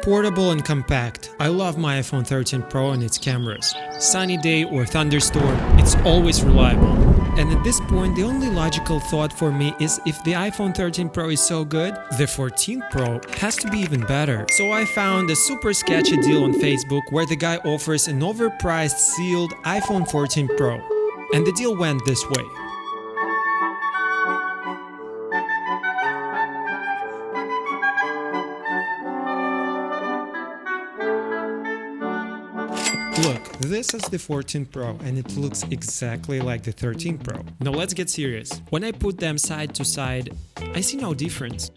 Portable and compact. I love my iPhone 13 Pro and its cameras. Sunny day or thunderstorm, it's always reliable. And at this point, the only logical thought for me is if the iPhone 13 Pro is so good, the 14 Pro has to be even better. So I found a super sketchy deal on Facebook where the guy offers an overpriced sealed iPhone 14 Pro. And the deal went this way. Look, this is the 14 Pro and it looks exactly like the 13 Pro. Now let's get serious. When I put them side to side, I see no difference.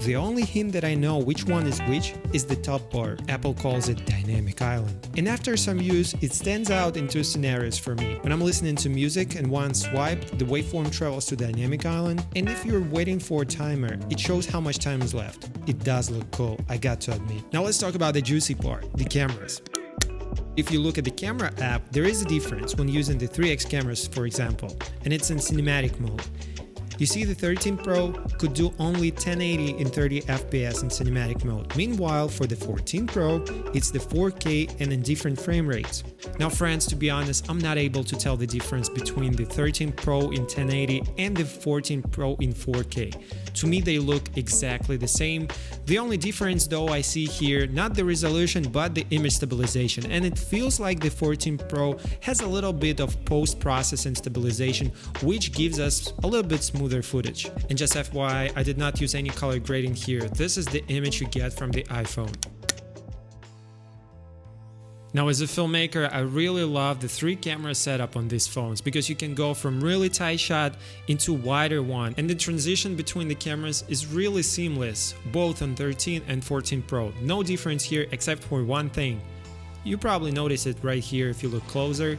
The only hint that I know which one is which is the top bar. Apple calls it Dynamic Island. And after some use, it stands out in two scenarios for me. When I'm listening to music and one swipe, the waveform travels to Dynamic Island, and if you're waiting for a timer, it shows how much time is left. It does look cool, I got to admit. Now let's talk about the juicy part, the cameras. If you look at the camera app, there is a difference when using the 3x cameras, for example, and it's in cinematic mode. You see, the 13 Pro could do only 1080 in 30 FPS in cinematic mode. Meanwhile, for the 14 Pro, it's the 4K and in different frame rates. Now friends, to be honest, I'm not able to tell the difference between the 13 Pro in 1080 and the 14 Pro in 4K. To me, they look exactly the same. The only difference though I see here, not the resolution but the image stabilization, and it feels like the 14 Pro has a little bit of post-processing stabilization, which gives us a little bit smoother footage. And just FYI, I did not use any color grading here. This is the image you get from the iPhone. Now, as a filmmaker, I really love the 3-camera setup on these phones because you can go from really tight shot into wider one, and the transition between the cameras is really seamless, both on 13 and 14 Pro. No difference here except for one thing. You probably notice it right here if you look closer.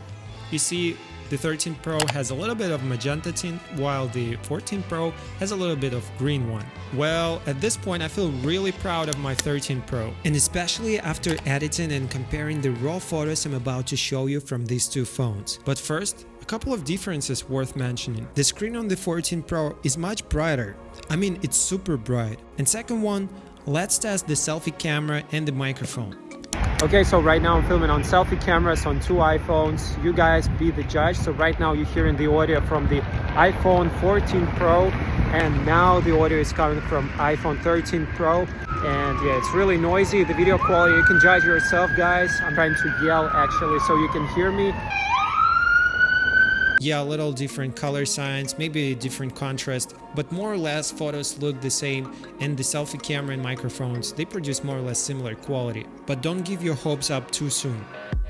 You see, the 13 Pro has a little bit of magenta tint, while the 14 Pro has a little bit of green one. Well, at this point I feel really proud of my 13 Pro, and especially after editing and comparing the raw photos I'm about to show you from these two phones. But first, a couple of differences worth mentioning. The screen on the 14 Pro is much brighter. I mean, it's super bright. And second one, let's test the selfie camera and the microphone. Okay, so right now I'm filming on selfie cameras on two iPhones. You guys be the judge. So right now you're hearing the audio from the iPhone 14 Pro, and now the audio is coming from iPhone 13 Pro. And yeah, it's really noisy. The video quality, you can judge yourself, guys. I'm trying to yell actually so you can hear me. Yeah, a little different color signs, maybe a different contrast, but more or less photos look the same, and the selfie camera and microphones, they produce more or less similar quality. But don't give your hopes up too soon.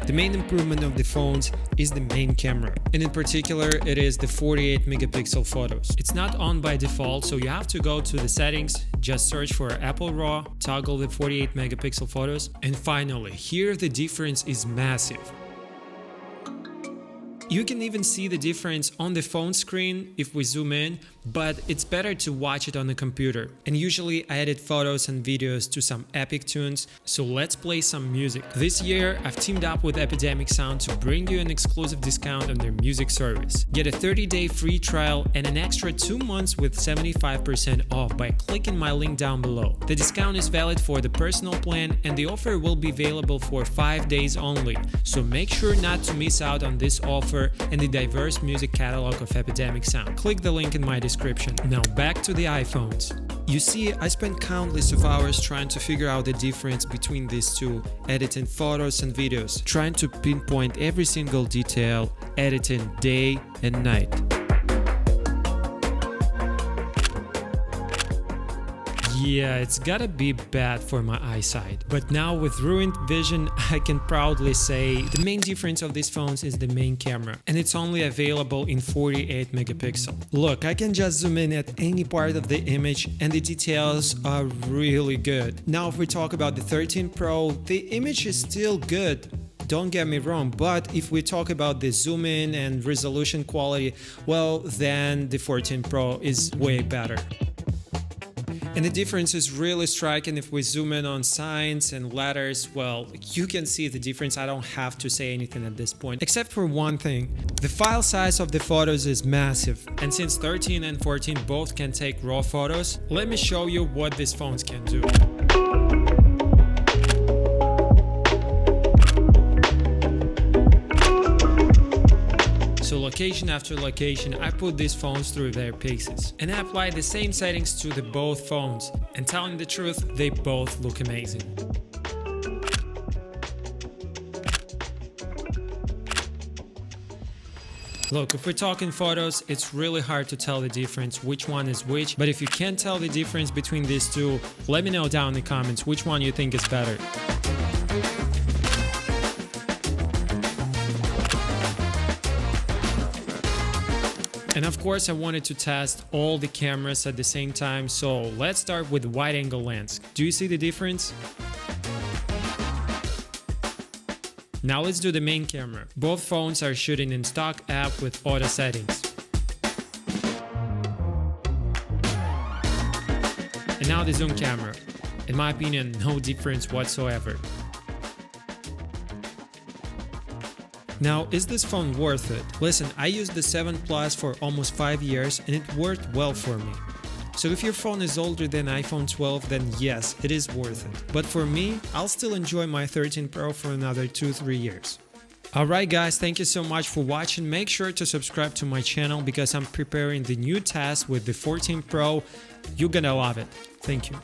The main improvement of the phones is the main camera, and in particular it is the 48 megapixel photos. It's not on by default, so you have to go to the settings, just search for Apple RAW, toggle the 48 megapixel photos, and finally, here the difference is massive. You can even see the difference on the phone screen if we zoom in, but it's better to watch it on the computer. And usually I edit photos and videos to some epic tunes, so let's play some music. This year I've teamed up with Epidemic Sound to bring you an exclusive discount on their music service. Get a 30-day free trial and an extra 2 months with 75% off by clicking my link down below. The discount is valid for the personal plan, and the offer will be available for 5 days only, so make sure not to miss out on this offer and the diverse music catalog of Epidemic Sound. Click the link in my description. Now back to the iPhones. You see, I spent countless of hours trying to figure out the difference between these two, editing photos and videos, trying to pinpoint every single detail, editing day and night. Yeah, it's gotta be bad for my eyesight. But now with ruined vision, I can proudly say the main difference of these phones is the main camera, and it's only available in 48 megapixel. Look, I can just zoom in at any part of the image and the details are really good. Now if we talk about the 13 Pro, the image is still good. Don't get me wrong, but if we talk about the zoom in and resolution quality, well, then the 14 Pro is way better. And the difference is really striking if we zoom in on signs and letters. Well, you can see the difference. I don't have to say anything at this point, except for one thing. The file size of the photos is massive. And since 13 and 14 both can take raw photos, let me show you what these phones can do. location after location, I put these phones through their paces. And I applied the same settings to the both phones. And telling the truth, they both look amazing. Look, if we're talking photos, it's really hard to tell the difference which one is which, but if you can't tell the difference between these two, let me know down in the comments which one you think is better. And of course I wanted to test all the cameras at the same time, so let's start with wide angle lens. Do you see the difference? Now let's do the main camera. Both phones are shooting in stock app with auto settings. And now the zoom camera. In my opinion, no difference whatsoever. Now, is this phone worth it? Listen, I used the 7 Plus for almost 5 years and it worked well for me. So if your phone is older than iPhone 12, then yes, it is worth it. But for me, I'll still enjoy my 13 Pro for another 2-3 years. Alright guys, thank you so much for watching. Make sure to subscribe to my channel because I'm preparing the new test with the 14 Pro. You're gonna love it. Thank you.